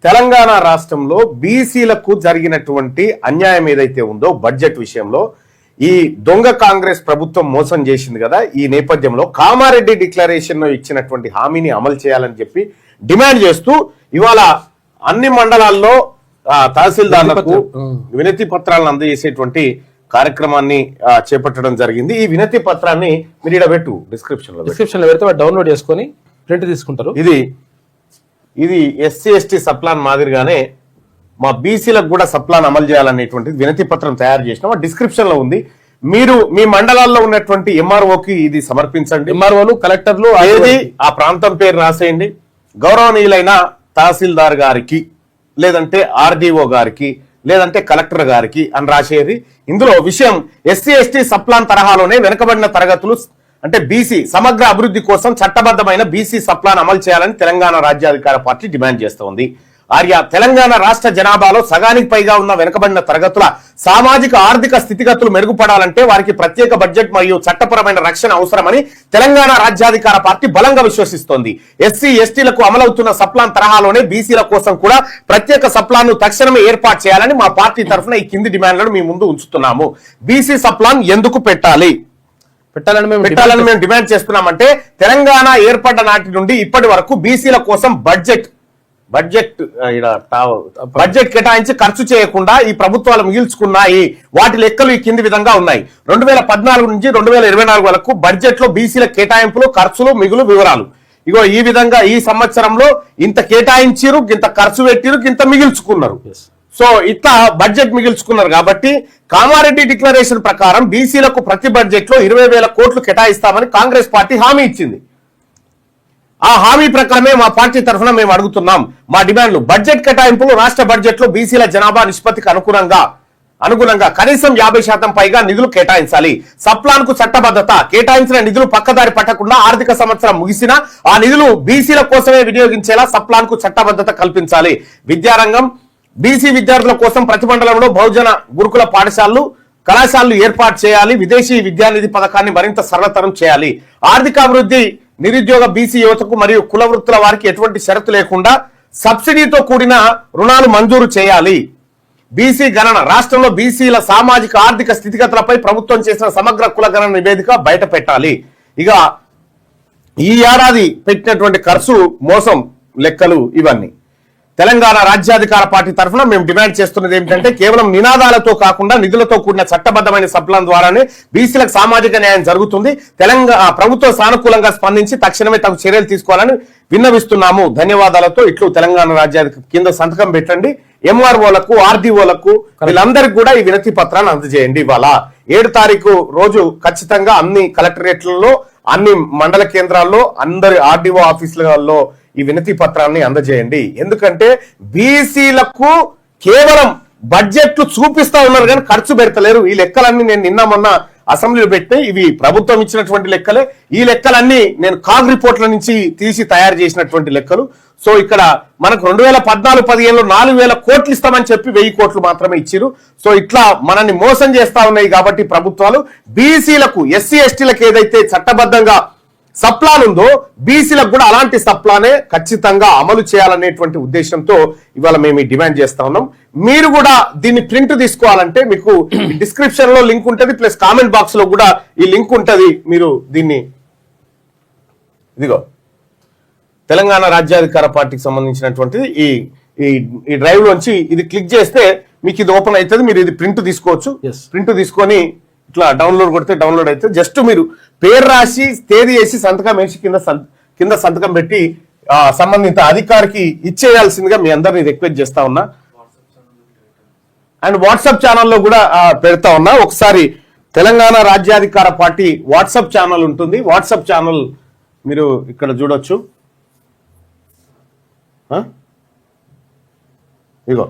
తెలంగాణ రాష్ట్రంలో బీసీలకు జరిగినటువంటి అన్యాయం ఏదైతే ఉందో బడ్జెట్ విషయంలో ఈ దొంగ కాంగ్రెస్ ప్రభుత్వం మోసం చేసింది కదా. ఈ నేపథ్యంలో కామారెడ్డి డిక్లరేషన్ లో ఇచ్చినటువంటి హామీని అమలు చేయాలని చెప్పి డిమాండ్ చేస్తూ ఇవాళ అన్ని మండలాల్లో తహసీల్దార్లకు వినతి పత్రాలను అందజేసేటువంటి కార్యక్రమాన్ని చేపట్టడం జరిగింది. ఈ వినతి పత్రాన్ని మీరు ఇక్కడ పెట్టు డిస్క్రిప్షన్ లో పెడితే డౌన్లోడ్ చేసుకొని ప్రింట్ తీసుకుంటారు. ఇది ఎస్సీ ఎస్టీ సప్లాన్ మాదిరిగానే మా బీసీలకు కూడా సప్లాన్ అమలు చేయాలనేటువంటి వినతి పత్రం తయారు చేసినాం. డిస్క్రిప్షన్ లో ఉంది. మీరు మీ మండలాల్లో ఉన్నటువంటి ఎంఆర్ఓకి ఇది సమర్పించండి. ఎంఆర్ఓలు కలెక్టర్లు ఏది ఆ ప్రాంతం పేరు రాసేయండి. గౌరవనీయులైన తహసీల్దార్ గారికి లేదంటే ఆర్డీఓ గారికి లేదంటే కలెక్టర్ గారికి అని రాసేది. ఇందులో విషయం ఎస్సీ ఎస్టీ సప్లాన్ తరహాలోనే వెనుకబడిన తరగతులు అంటే బీసీ సమగ్ర అభివృద్ధి కోసం చట్టబద్ధమైన బీసీ సప్లాన్ అమలు చేయాలని తెలంగాణ రాజ్యాధికార పార్టీ డిమాండ్ చేస్తోంది. ఆర్య తెలంగాణ రాష్ట్ర జనాభాలో సగానికి పైగా ఉన్న వెనుకబడిన తరగతుల సామాజిక ఆర్థిక స్థితిగతులు మెరుగుపడాలంటే వారికి ప్రత్యేక బడ్జెట్ మరియు చట్టపరమైన రక్షణ అవసరమని తెలంగాణ రాజ్యాధికార పార్టీ బలంగా విశ్వసిస్తోంది. ఎస్సీ ఎస్టీలకు అమలవుతున్న సప్లాన్ తరహాలోనే బీసీల కోసం కూడా ప్రత్యేక సప్లాన్ ను తక్షణమే ఏర్పాటు చేయాలని మా పార్టీ తరఫున ఈ కింది డిమాండ్లను మీ ముందు ఉంచుతున్నాము. బీసీ సప్లాన్ ఎందుకు పెట్టాలని మేము డిమాండ్ చేస్తున్నామంటే తెలంగాణ ఏర్పడ్డ నాటి నుండి ఇప్పటి వరకు బీసీల కోసం బడ్జెట్ కేటాయించి ఖర్చు చేయకుండా ఈ ప్రభుత్వాలు మిగిల్చుకున్నాయి. వాటి లెక్కలు ఈ కింది విధంగా ఉన్నాయి. 2014 నుంచి 2024 వరకు బడ్జెట్ లో బీసీల కేటాయింపులు ఖర్చులు మిగులు వివరాలు ఇగో ఈ విధంగా ఈ సంవత్సరంలో ఇంత కేటాయించారు, ఇంత ఖర్చు పెట్టిరు, ఇంత మిగిల్చుకున్నారు. సో ఇట్లా బడ్జెట్ మిగిల్చుకున్నారు కాబట్టి కామారెడ్డి డిక్లరేషన్ ప్రకారం బీసీలకు ప్రతి బడ్జెట్ లో 20,000 కోట్లు కేటాయిస్తామని కాంగ్రెస్ పార్టీ హామీ ఇచ్చింది. ఆ హామీ ప్రకారమే మా పార్టీ తరఫున మేము అడుగుతున్నాం. మా డిమాండ్లు బడ్జెట్ కేటాయింపులు రాష్ట్ర బడ్జెట్ లో బీసీల జనాభా నిష్పత్తికి అనుగుణంగా కనీసం 50% పైగా నిధులు కేటాయించాలి. సప్లాన్ కు చట్టబద్ధత, కేటాయించిన నిధులు పక్కదారి పట్టకుండా ఆర్థిక సంవత్సరం ముగిసినా ఆ నిధులు బీసీల కోసమే వినియోగించేలా సప్లాన్ కు చట్టబద్ధత కల్పించాలి. విద్యారంగం బీసీ విద్యార్థుల కోసం ప్రతి మండలంలో బహుజన గురుకుల పాఠశాలలు కళాశాలలు ఏర్పాటు చేయాలి. విదేశీ విద్యానిధి పథకాన్ని మరింత సరళతరం చేయాలి. ఆర్థికాభివృద్ధి నిరుద్యోగ బీసీ యువతకు మరియు కుల వృత్తుల వారికి ఎటువంటి షరతు లేకుండా సబ్సిడీతో కూడిన రుణాలు మంజూరు చేయాలి. బీసీ గణన రాష్ట్రంలో బీసీల సామాజిక ఆర్థిక స్థితిగతులపై ప్రభుత్వం చేసిన సమగ్ర కుల గణన నివేదిక బయట పెట్టాలి. ఇక ఈ ఏడాది పెట్టినటువంటి ఖర్చు మోసం లెక్కలు ఇవన్నీ తెలంగాణ రాజ్యాధికార పార్టీ తరఫున మేము డిమాండ్ చేస్తున్నది ఏమిటంటే కేవలం నినాదాలతో కాకుండా నిధులతో కూడిన చట్టబద్ధమైన సప్లాన్ ద్వారానే బీసీలకు సామాజిక న్యాయం జరుగుతుంది. తెలంగాణ ప్రభుత్వం సానుకూలంగా స్పందించి తక్షణమే తగు చర్యలు తీసుకోవాలని విన్నవిస్తున్నాము. ధన్యవాదాలతో ఇట్లు తెలంగాణ రాజ్యాధికార కింద సంతకం పెట్టండి. ఎంఆర్ఓలకు ఆర్డీఓలకు వీళ్ళందరికీ కూడా ఈ వినతి పత్రాన్ని అందజేయండి. ఇవాళ 7 తారీఖు రోజు ఖచ్చితంగా అన్ని కలెక్టరేట్లలో అన్ని మండల కేంద్రాల్లో అందరి ఆర్డీఓ ఆఫీసులలో ఈ వినతి పత్రాన్ని అందజేయండి. ఎందుకంటే బీసీలకు కేవలం బడ్జెట్లు చూపిస్తా ఉన్నారు కానీ ఖర్చు పెడతలేరు. ఈ లెక్కలన్నీ నేను నిన్న మొన్న అసెంబ్లీలో పెట్టిన ఇవి ప్రభుత్వం ఇచ్చినటువంటి లెక్కలే. ఈ లెక్కలన్నీ నేను కాగ్ రిపోర్ట్ల నుంచి తీసి తయారు చేసినటువంటి లెక్కలు. సో ఇక్కడ మనకు 2014-15లో 4,000 కోట్లు ఇస్తామని చెప్పి 1,000 కోట్లు మాత్రమే ఇచ్చిరు. సో ఇట్లా మనల్ని మోసం చేస్తా ఉన్నాయి కాబట్టి ప్రభుత్వాలు బీసీలకు ఎస్సీ ఎస్టీలకు ఏదైతే చట్టబద్ధంగా సప్లాన్ ఉందో బీసీలకు కూడా అలాంటి సప్లానే ఖచ్చితంగా అమలు చేయాలనేటువంటి ఉద్దేశంతో ఇవాళ మేము డిమాండ్ చేస్తా ఉన్నాం. మీరు కూడా దీన్ని ప్రింట్ తీసుకోవాలంటే మీకు డిస్క్రిప్షన్ లో లింక్ ఉంటుంది, ప్లస్ కామెంట్ బాక్స్ లో కూడా ఈ లింక్ ఉంటుంది. మీరు దీన్ని ఇదిగో తెలంగాణ రాజ్యాధికార పార్టీకి సంబంధించినటువంటిది ఈ డ్రైవ్ లోంచి ఇది క్లిక్ చేస్తే మీకు ఇది ఓపెన్ అవుతుంది. మీరు ఇది ప్రింట్ తీసుకోవచ్చు. ప్రింట్ తీసుకొని ఇట్లా డౌన్లోడ్ కొడితే డౌన్లోడ్ అయితే జస్ట్ మీరు పేరు రాసి తేదీ వేసి సంతకం వేసి కింద సంతకం పెట్టి సంబంధిత అధికారికి ఇచ్చేయాల్సిందిగా మీ అందరినీ రిక్వెస్ట్ చేస్తా ఉన్నా. అండ్ వాట్సాప్ ఛానల్లో కూడా పెడతా ఉన్నా. ఒకసారి తెలంగాణ రాజ్యాధికార పార్టీ వాట్సాప్ ఛానల్ ఉంటుంది. వాట్సాప్ ఛానల్ మీరు ఇక్కడ చూడొచ్చు. ఇగో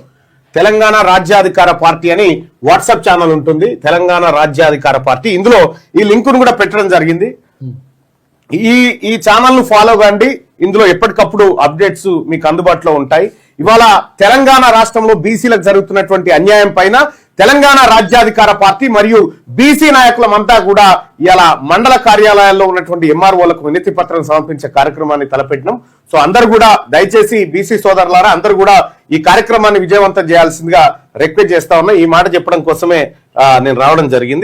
తెలంగాణ రాజ్యాధికార పార్టీ అని వాట్సాప్ ఛానల్ ఉంటుంది. తెలంగాణ రాజ్యాధికార పార్టీ ఇందులో ఈ లింకును కూడా పెట్టడం జరిగింది. ఈ ఛానల్ ను ఫాలో కండి. ఇందులో ఎప్పటికప్పుడు అప్డేట్స్ మీకు అందుబాటులో ఉంటాయి. ఇవాళ తెలంగాణ రాష్ట్రంలో బీసీలకు జరుగుతున్నటువంటి అన్యాయం పైన తెలంగాణ రాజ్యాధికార పార్టీ మరియు బీసీ నాయకులమంతా కూడా ఇలా మండల కార్యాలయాల్లో ఉన్నటువంటి ఎంఆర్ఓలకు వినతి పత్రం సమర్పించే కార్యక్రమాన్ని తలపెట్టినాం. సో అందరూ కూడా దయచేసి బీసీ సోదరులారా అందరూ కూడా ఈ కార్యక్రమాన్ని విజయవంతం చేయాల్సిందిగా రిక్వెస్ట్ చేస్తా ఉన్నా. ఈ మాట చెప్పడం కోసమే నేను రావడం జరిగింది.